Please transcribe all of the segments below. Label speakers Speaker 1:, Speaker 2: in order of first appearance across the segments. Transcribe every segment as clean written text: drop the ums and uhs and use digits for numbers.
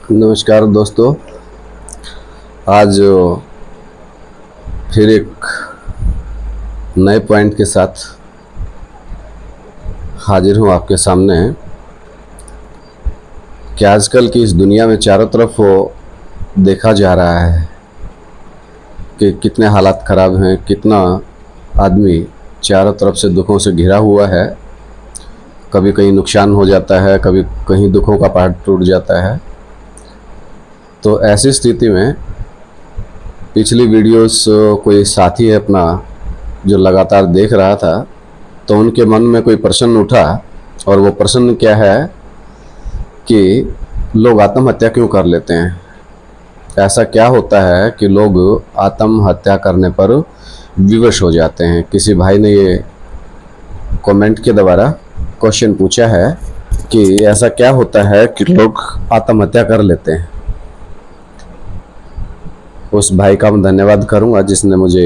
Speaker 1: नमस्कार दोस्तों। आज फिर एक नए पॉइंट के साथ हाजिर हूँ आपके सामने कि आजकल की इस दुनिया में चारों तरफ देखा जा रहा है कि कितने हालात ख़राब हैं, कितना आदमी चारों तरफ से दुखों से घिरा हुआ है। कभी कहीं नुकसान हो जाता है, कभी कहीं दुखों का पहाड़ टूट जाता है। तो ऐसी स्थिति में पिछली वीडियोस कोई साथी है अपना जो लगातार देख रहा था, तो उनके मन में कोई प्रश्न उठा। और वो प्रश्न क्या है कि लोग आत्महत्या क्यों कर लेते हैं। ऐसा क्या होता है कि लोग आत्महत्या करने पर विवश हो जाते हैं। किसी भाई ने ये कमेंट के द्वारा क्वेश्चन पूछा है कि ऐसा क्या होता है कि लोग आत्महत्या कर लेते हैं। उस भाई का मैं धन्यवाद करूंगा जिसने मुझे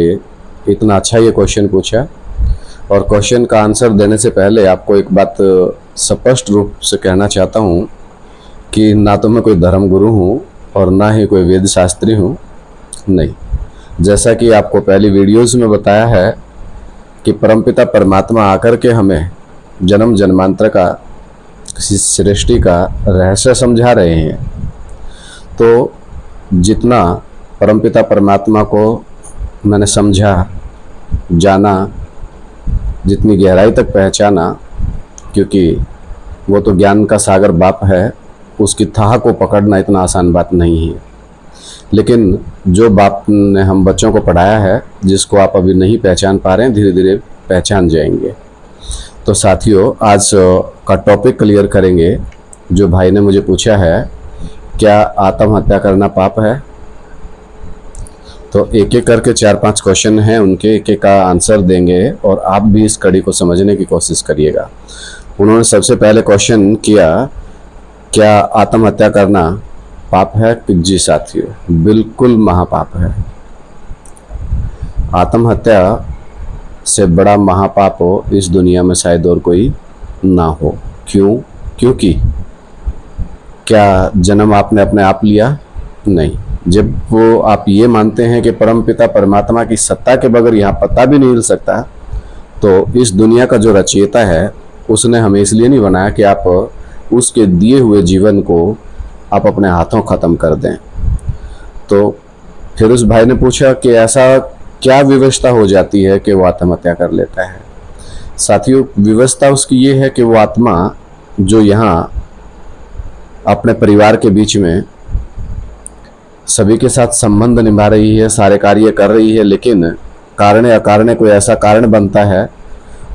Speaker 1: इतना अच्छा ये क्वेश्चन पूछा। और क्वेश्चन का आंसर देने से पहले आपको एक बात स्पष्ट रूप से कहना चाहता हूँ कि ना तो मैं कोई धर्म गुरु हूँ और ना ही कोई वेद शास्त्री हूँ। नहीं, जैसा कि आपको पहली वीडियोज़ में बताया है कि परमपिता परमात्मा आकर के हमें जन्म जन्मांतर का सृष्टि का रहस्य समझा रहे हैं। तो जितना परमपिता परमात्मा को मैंने समझा, जाना, जितनी गहराई तक पहचाना, क्योंकि वो तो ज्ञान का सागर बाप है, उसकी थाह को पकड़ना इतना आसान बात नहीं है। लेकिन जो बाप ने हम बच्चों को पढ़ाया है, जिसको आप अभी नहीं पहचान पा रहे हैं, धीरे धीरे पहचान जाएंगे। तो साथियों, आज का टॉपिक क्लियर करेंगे। जो भाई ने मुझे पूछा है क्या आत्महत्या करना पाप है, तो एक एक करके 4-5 क्वेश्चन हैं, उनके एक एक का आंसर देंगे और आप भी इस कड़ी को समझने की कोशिश करिएगा। उन्होंने सबसे पहले क्वेश्चन किया, क्या आत्महत्या करना पाप है? जी साथियों, बिल्कुल महापाप है। आत्महत्या से बड़ा महापाप हो इस दुनिया में शायद और कोई ना हो। क्यों? क्योंकि क्या जन्म आपने अपने आप लिया? नहीं। जब वो आप ये मानते हैं कि परमपिता परमात्मा की सत्ता के बगैर यहाँ पता भी नहीं हिल सकता, तो इस दुनिया का जो रचयिता है उसने हमें इसलिए नहीं बनाया कि आप उसके दिए हुए जीवन को आप अपने हाथों ख़त्म कर दें। तो फिर उस भाई ने पूछा कि ऐसा क्या विवशता हो जाती है कि वो आत्महत्या कर लेता है। साथियों, विवशता उसकी ये है कि वो आत्मा जो यहाँ अपने परिवार के बीच में सभी के साथ संबंध निभा रही है, सारे कार्य कर रही है, लेकिन कारण अकारण कोई ऐसा कारण बनता है,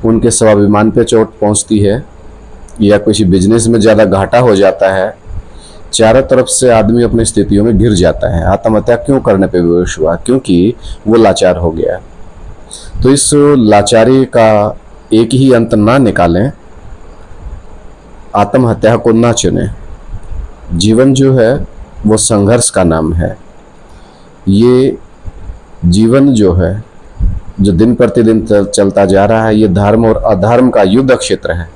Speaker 1: उनके स्वाभिमान पे चोट पहुंचती है या किसी बिजनेस में ज़्यादा घाटा हो जाता है, चारों तरफ से आदमी अपनी स्थितियों में घिर जाता है। आत्महत्या क्यों करने पे विवश हुआ? क्योंकि वो लाचार हो गया। तो इस लाचारी का एक ही अंत ना निकालें, आत्महत्या को ना चुने। जीवन जो है वो संघर्ष का नाम है। ये जीवन जो है, जो दिन प्रतिदिन चलता जा रहा है, ये धर्म और अधर्म का युद्ध क्षेत्र है।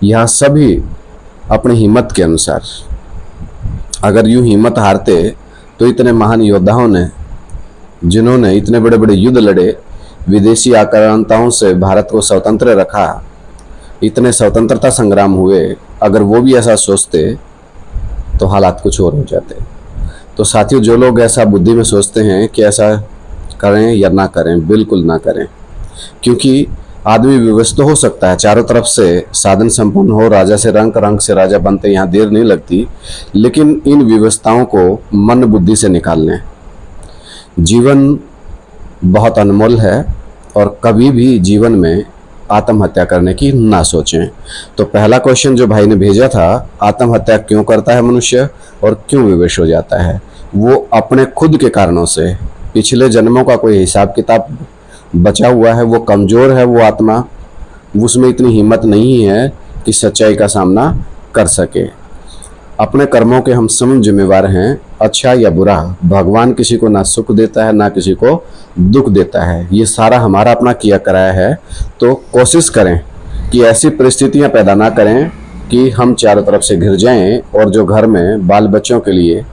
Speaker 1: यहाँ सभी अपनी हिम्मत के अनुसार, अगर यूं हिम्मत हारते तो इतने महान योद्धाओं ने, जिन्होंने इतने बड़े बड़े युद्ध लड़े, विदेशी आक्रांताओं से भारत को स्वतंत्र रखा, इतने स्वतंत्रता संग्राम हुए, अगर वो भी ऐसा सोचते तो हालात कुछ और हो जाते। तो साथियों, जो लोग ऐसा बुद्धि में सोचते हैं कि ऐसा करें या ना करें, बिल्कुल ना करें। क्योंकि आदमी विवश तो हो सकता है, चारों तरफ से साधन संपन्न हो, राजा से रंग रंग से राजा बनते यहाँ देर नहीं लगती, लेकिन इन विवशताओं को मन बुद्धि से निकाल लें। जीवन बहुत अनमोल है और कभी भी जीवन में आत्महत्या करने की ना सोचें। तो पहला क्वेश्चन जो भाई ने भेजा था, आत्महत्या क्यों करता है मनुष्य और क्यों विवश हो जाता है? वो अपने खुद के कारणों से, पिछले जन्मों का कोई हिसाब किताब बचा हुआ है, वो कमज़ोर है, वो आत्मा, उसमें इतनी हिम्मत नहीं है कि सच्चाई का सामना कर सके। अपने कर्मों के हम स्वयं जिम्मेवार हैं, अच्छा या बुरा। भगवान किसी को ना सुख देता है ना किसी को दुख देता है, ये सारा हमारा अपना किया कराया है। तो कोशिश करें कि ऐसी परिस्थितियां पैदा ना करें कि हम चारों तरफ से घिर जाएं और जो घर में बाल बच्चों के लिए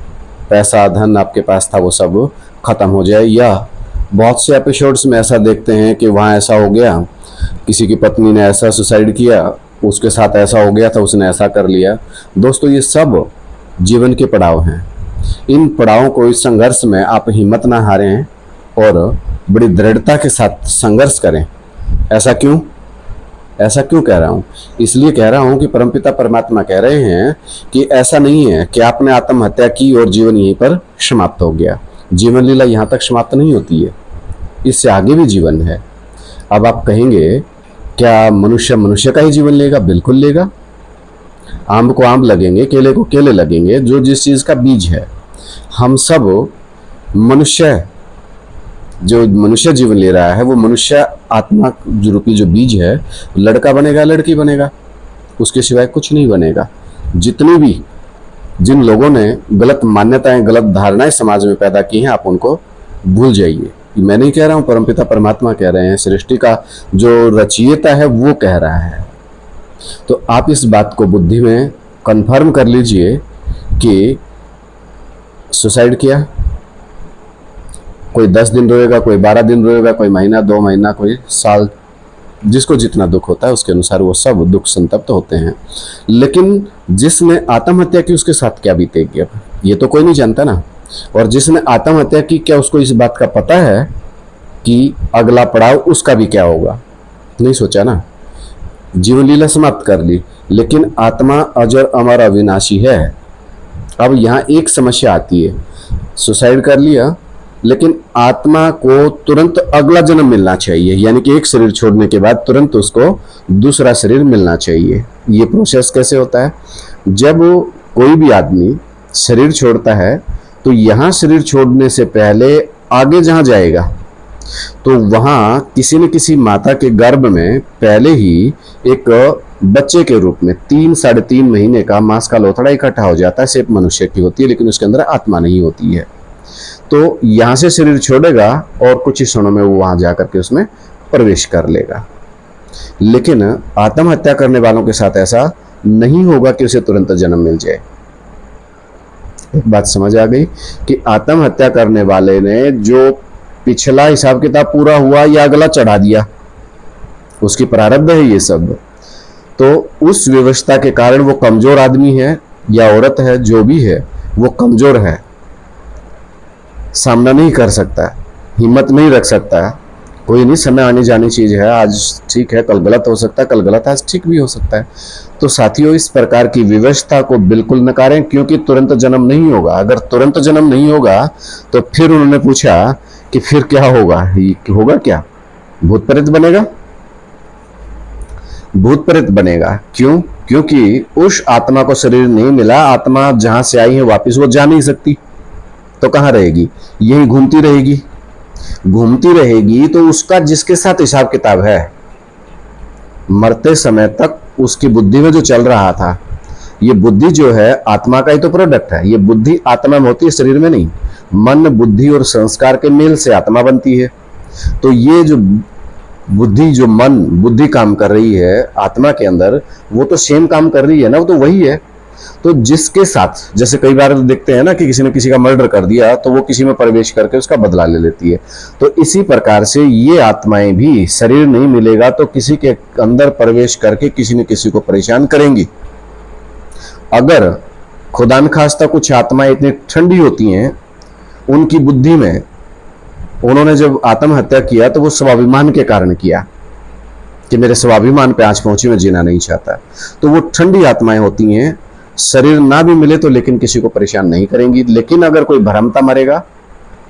Speaker 1: पैसा धन आपके पास था वो सब खत्म हो जाए। या बहुत से एपिसोड्स में ऐसा देखते हैं कि वहाँ ऐसा हो गया, किसी की पत्नी ने ऐसा सुसाइड किया, उसके साथ ऐसा हो गया था, उसने ऐसा कर लिया। दोस्तों ये सब जीवन के पड़ाव हैं। इन पड़ावों को, इस संघर्ष में आप हिम्मत ना हारें और बड़ी दृढ़ता के साथ संघर्ष करें। ऐसा क्यों कह रहा हूँ? इसलिए कह रहा हूँ कि परमपिता परमात्मा कह रहे हैं कि ऐसा नहीं है कि आपने आत्महत्या की और जीवन यहीं पर समाप्त हो गया। जीवन लीला यहाँ तक समाप्त नहीं होती है, इससे आगे भी जीवन है। अब आप कहेंगे क्या मनुष्य का ही जीवन लेगा? बिल्कुल लेगा। आम को आम लगेंगे, केले को केले लगेंगे, जो जिस चीज का बीज है। हम सब मनुष्य, जो मनुष्य जीवन ले रहा है वो मनुष्य आत्मा रूपी जो बीज है, लड़का बनेगा लड़की बनेगा, उसके सिवाय कुछ नहीं बनेगा। जिन लोगों ने गलत मान्यताएं, गलत धारणाएं समाज में पैदा की हैं, आप उनको भूल जाइए। मैं नहीं कह रहा हूं, परमपिता परमात्मा कह रहे हैं, सृष्टि का जो रचयिता है वो कह रहा है। तो आप इस बात को बुद्धि में कंफर्म कर लीजिए कि सुसाइड किया, कोई 10 दिन रोएगा, कोई 12 दिन रोएगा, कोई महीना 2 महीना, कोई साल, जिसको जितना दुख होता है उसके अनुसार वो सब दुख संतप्त होते हैं। लेकिन जिसने आत्महत्या की उसके साथ क्या बीतेगी, अब ये तो कोई नहीं जानता ना। और जिसने आत्महत्या की, क्या उसको इस बात का पता है कि अगला पड़ाव उसका भी क्या होगा? नहीं सोचा ना। जीवन लीला समाप्त कर ली, लेकिन आत्मा अजर अमर अविनाशी है। अब यहाँ एक समस्या आती है, सुसाइड कर लिया, लेकिन आत्मा को तुरंत अगला जन्म मिलना चाहिए, यानी कि एक शरीर छोड़ने के बाद तुरंत उसको दूसरा शरीर मिलना चाहिए। ये प्रोसेस कैसे होता है? जब कोई भी आदमी शरीर छोड़ता है तो यहाँ शरीर छोड़ने से पहले आगे जहाँ जाएगा तो वहाँ किसी न किसी माता के गर्भ में पहले ही एक बच्चे के रूप में 3-3.5 महीने का मांस का लोथड़ा इकट्ठा हो जाता है। सिर्फ मनुष्य की होती है, लेकिन उसके अंदर आत्मा नहीं होती है। तो यहाँ से शरीर छोड़ेगा और कुछ ही क्षणों में वो वहां जाकर के उसमें प्रवेश कर लेगा। लेकिन आत्महत्या करने वालों के साथ ऐसा नहीं होगा कि उसे तुरंत जन्म मिल जाए। एक बात समझ आ गई कि आत्महत्या करने वाले ने जो पिछला हिसाब किताब पूरा हुआ या अगला चढ़ा दिया, उसकी प्रारब्ध है ये सब। तो उस व्यवस्था के कारण वो कमजोर आदमी है या औरत है, जो भी है वो कमजोर है, सामना नहीं कर सकता, हिम्मत नहीं रख सकता। कोई नहीं, समय आने जानी चीज है। आज ठीक है, कल गलत हो सकता है, कल गलत आज ठीक भी हो सकता है। तो साथियों, इस प्रकार की व्यवस्था को बिल्कुल नकारें, क्योंकि तुरंत जन्म नहीं होगा। अगर तुरंत जन्म नहीं होगा तो फिर उन्होंने पूछा कि फिर क्या होगा? होगा क्या? भूत प्रेत बनेगा? भूत प्रेत बनेगा। क्यों? क्योंकि उस आत्मा को शरीर नहीं मिला। आत्मा जहां से आई है वापिस वो जा नहीं सकती, तो कहां रहेगी? यही घूमती रहेगी। घूमती रहेगी तो उसका जिसके साथ हिसाब किताब है, मरते समय तक उसकी बुद्धि में जो चल रहा था, ये बुद्धि जो है आत्मा का ही तो प्रोडक्ट है। ये बुद्धि आत्मा में होती है, शरीर में नहीं। मन, बुद्धि और संस्कार के मेल से आत्मा बनती है। तो ये जो बुद्धि, जो मन बुद्धि काम कर रही है आत्मा के अंदर, वो तो सेम काम कर रही है ना, वो तो वही है। तो जिसके साथ, जैसे कई बार देखते हैं ना कि किसी ने किसी का मर्डर कर दिया तो वो किसी में प्रवेश करके उसका बदला ले लेती है। तो इसी प्रकार से ये आत्माएं भी, शरीर नहीं मिलेगा तो किसी के अंदर प्रवेश करके किसी न किसी को परेशान करेंगी। अगर खुदा न खास्ता कुछ आत्माएं इतनी ठंडी होती हैं, उनकी बुद्धि में, उन्होंने जब आत्महत्या किया तो वो स्वाभिमान के कारण किया कि मेरे स्वाभिमान पे आंच पहुंची, मैं जीना नहीं चाहता। तो वो ठंडी आत्माएं होती हैं, शरीर ना भी मिले तो लेकिन किसी को परेशान नहीं करेंगी। लेकिन अगर कोई भ्रमता मरेगा,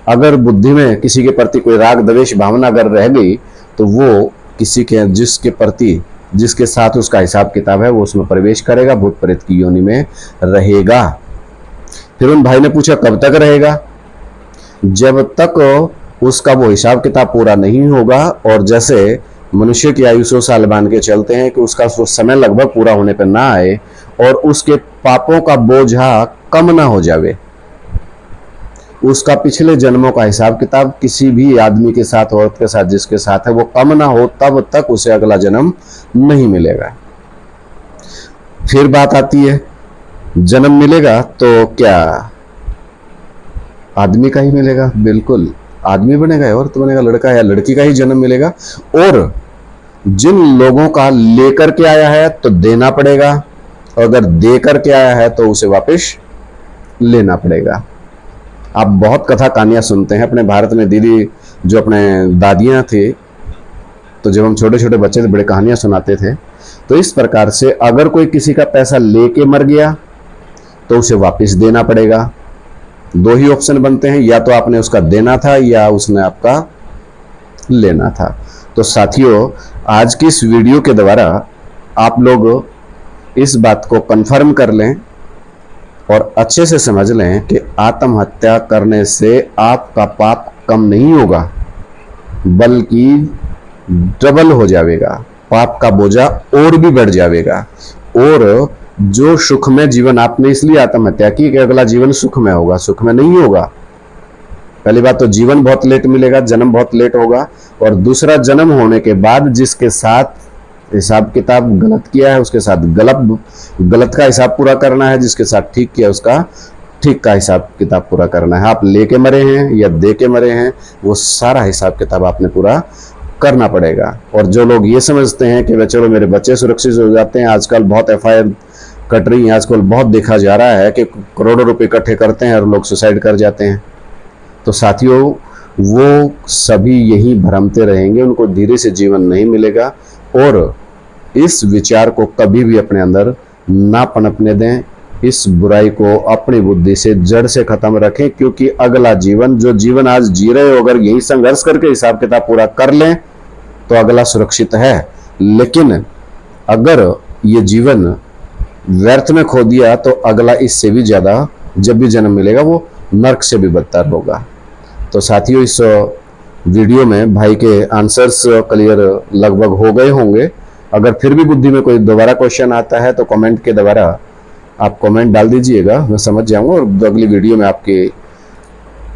Speaker 1: अगर बुद्धि में किसी के प्रति कोई राग द्वेष भावना अगर रह गई, तो वो किसी के, जिसके प्रति, जिसके साथ उसका हिसाब किताब है, वो उसमें प्रवेश करेगा, भूत प्रेत की योनि में रहेगा। फिर उन भाई ने पूछा कब तक रहेगा? जब तक उसका वो हिसाब किताब पूरा नहीं होगा। और जैसे मनुष्य की आयु 100 साल मान के चलते हैं कि उसका समय लगभग पूरा होने पर ना आए और उसके पापों का बोझा कम ना हो जावे, उसका पिछले जन्मों का हिसाब किताब किसी भी आदमी के साथ, औरत के साथ, जिसके साथ है, वो कम ना हो, तब तक उसे अगला जन्म नहीं मिलेगा। फिर बात आती है, जन्म मिलेगा तो क्या आदमी का ही मिलेगा? बिल्कुल, आदमी बनेगा या औरत बनेगा, लड़का या लड़की का ही जन्म मिलेगा। और जिन लोगों का लेकर के आया है तो देना पड़ेगा, अगर दे करके आया है तो उसे वापस लेना पड़ेगा। आप बहुत कथा कहानियां सुनते हैं अपने भारत में। दीदी जो अपने दादियां थे, तो जब हम छोटे छोटे बच्चे थे बड़े कहानियां सुनाते थे। तो इस प्रकार से अगर कोई किसी का पैसा लेके मर गया तो उसे वापस देना पड़ेगा। दो ही ऑप्शन बनते हैं, या तो आपने उसका देना था या उसने आपका लेना था। तो साथियों, आज की इस वीडियो के द्वारा आप लोग इस बात को कंफर्म कर लें और अच्छे से समझ लें कि आत्महत्या करने से आपका पाप कम नहीं होगा, बल्कि डबल हो जाएगा। पाप का बोझा और भी बढ़ जाएगा। और जो सुखमय जीवन आपने इसलिए आत्महत्या की कि अगला जीवन सुखमय होगा, सुखमय नहीं होगा। पहली बात तो जीवन बहुत लेट मिलेगा, जन्म बहुत लेट होगा। और दूसरा, जन्म होने के बाद जिसके साथ हिसाब किताब गलत किया है उसके साथ गलत का हिसाब पूरा करना है, जिसके साथ ठीक किया उसका ठीक का हिसाब किताब पूरा करना है। आप लेके मरे हैं या दे के मरे हैं, वो सारा हिसाब किताब आपने पूरा करना पड़ेगा। और जो लोग ये समझते हैं कि चलो मेरे बच्चे सुरक्षित हो जाते हैं, आजकल बहुत FIR कट रही है, आजकल बहुत देखा जा रहा है कि करोड़ों रुपए इकट्ठे करते हैं और लोग सुसाइड कर जाते हैं। तो साथियों, वो सभी यही भ्रमते रहेंगे, उनको धीरे से जीवन नहीं मिलेगा। और इस विचार को कभी भी अपने अंदर ना पनपने दें। इस बुराई को अपनी बुद्धि से जड़ से खत्म रखें, क्योंकि अगला जीवन, जो जीवन आज जी रहे हो, अगर यही संघर्ष करके हिसाब किताब पूरा कर लें तो अगला सुरक्षित है। लेकिन अगर ये जीवन व्यर्थ में खो दिया तो अगला इससे भी ज्यादा, जब भी जन्म मिलेगा वो नर्क से भी बदतर होगा। तो साथियों, इस वीडियो में भाई के आंसर्स क्लियर लगभग हो गए होंगे। अगर फिर भी बुद्धि में कोई दोबारा क्वेश्चन आता है तो कमेंट के द्वारा आप कमेंट डाल दीजिएगा, मैं समझ जाऊंगा और अगली वीडियो में आपके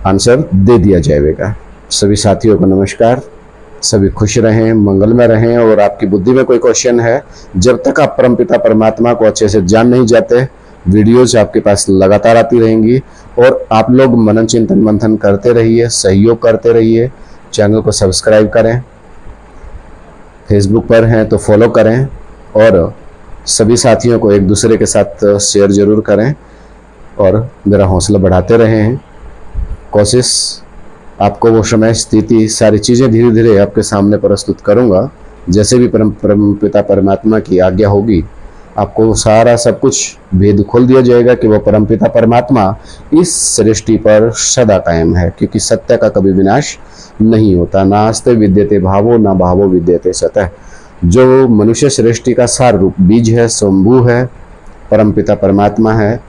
Speaker 1: आंसर दे दिया जाएगा। सभी साथियों को नमस्कार, सभी खुश रहें, मंगलमय रहें। और आपकी बुद्धि में कोई क्वेश्चन है, जब तक आप परमपिता परमात्मा को अच्छे से जान नहीं जाते, वीडियोज आपके पास लगातार आती रहेंगी। और आप लोग मनन चिंतन मंथन करते रहिए, सहयोग करते रहिए। चैनल को सब्सक्राइब करें, फेसबुक पर हैं तो फॉलो करें, और सभी साथियों को एक दूसरे के साथ शेयर जरूर करें और मेरा हौसला बढ़ाते रहें। कोशिश आपको वो समय, स्थिति, सारी चीज़ें धीरे धीरे आपके सामने प्रस्तुत करूंगा। जैसे भी परम पिता परमात्मा की आज्ञा होगी, आपको सारा सब कुछ भेद खोल दिया जाएगा कि वह परमपिता परमात्मा इस सृष्टि पर सदा कायम है, क्योंकि सत्य का कभी विनाश नहीं होता। नास्ते विद्यते भावो न भावो विद्यते सतः। जो मनुष्य सृष्टि का सार रूप बीज है, स्वयंभू है, परमपिता परमात्मा है,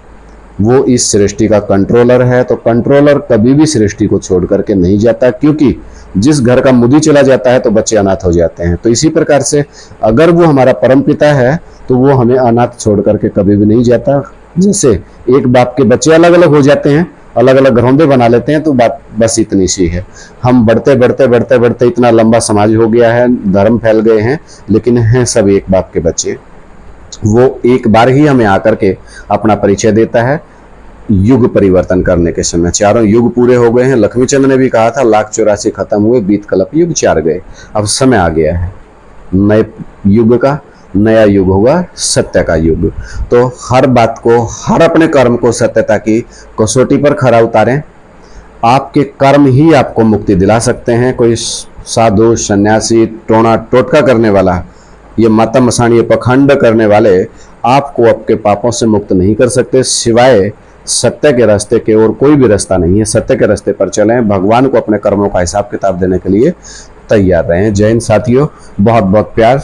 Speaker 1: वो इस सृष्टि का कंट्रोलर है। तो कंट्रोलर कभी भी सृष्टि को छोड़ करके नहीं जाता, क्योंकि जिस घर का मुदी चला जाता है तो बच्चे अनाथ हो जाते हैं। तो इसी प्रकार से अगर वो हमारा परमपिता है तो वो हमें अनाथ छोड़ करके कभी भी नहीं जाता। जैसे एक बाप के बच्चे अलग अलग हो जाते हैं, अलग अलग घरौंदे बना लेते हैं, तो बात बस इतनी सी है। हम बढ़ते बढ़ते बढ़ते बढ़ते इतना लंबा समाज हो गया है, धर्म फैल गए हैं, लेकिन हैं सब एक बाप के बच्चे। वो एक बार ही हमें आकर के अपना परिचय देता है। युग परिवर्तन करने के समय चारों युग पूरे हो गए हैं। लक्ष्मीचंद ने भी कहा था, लाख 84 खत्म हुए, बीत कल्प युग 4 गए। अब समय आ गया है नए युग का, नया युग होगा सत्य का युग। तो हर बात को, हर अपने कर्म को सत्यता की कसौटी पर खरा उतारें। आपके कर्म ही आपको मुक्ति दिला सकते हैं। कोई साधु, सन्यासी, टोना टोटका करने वाला, ये माता मसानी, पखंड करने वाले आपको आपके पापों से मुक्त नहीं कर सकते। सिवाय सत्य के रास्ते के और कोई भी रास्ता नहीं है। सत्य के रास्ते पर चलें, भगवान को अपने कर्मों का हिसाब किताब देने के लिए तैयार रहें। जय हिंद साथियों, बहुत बहुत प्यार।